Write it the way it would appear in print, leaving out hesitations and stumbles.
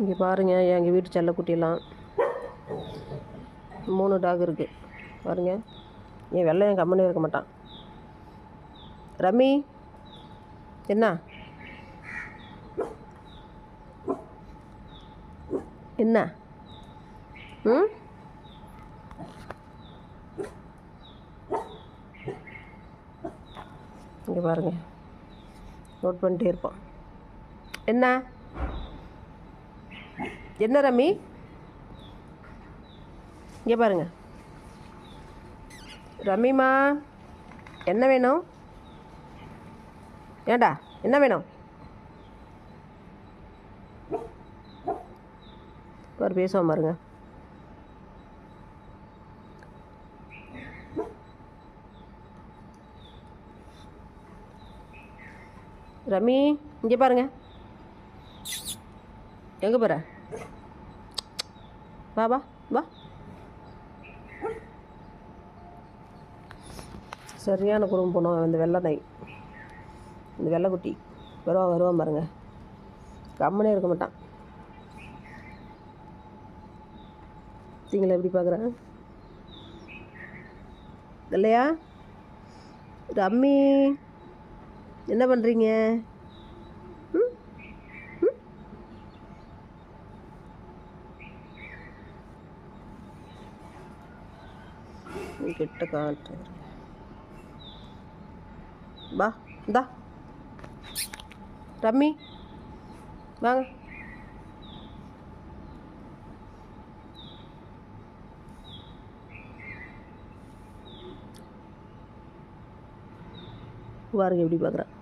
இங்கே பாருங்கள், எங்கள் வீட்டு செல்லக்குட்டியெல்லாம் 3 டாக் இருக்குது பாருங்கள். என் வெள்ளையன் கம்மனே இருக்க மாட்டான். ரம்மி என்ன என்ன இங்கே பாருங்கள், நோட் பண்ணிட்டே இருப்பான். என்ன என்ன ரம்மி, இங்கே பாருங்க. ரம்மிமா என்ன வேணும்? ஏண்டா என்ன வேணும்? ஒரு பேசுவோம் பாருங்க. ரம்மி இங்கே பாருங்க. எங்கே போகிற? வா வா வா. சரியான குடும்பம் போனோம். இந்த வெள்ளை நாய், இந்த வெள்ளைக்குட்டி வருவான் பாருங்க. கம்மனே இருக்க மாட்டான். நீங்கள எப்படி பார்க்குறேன் இல்லையா? ரம்மி என்ன பண்ணுறீங்க? கிட்ட காட்டு. வா இந்தா ரம்மி வாங்க. பாருங்க எப்படி பார்க்குறேன்.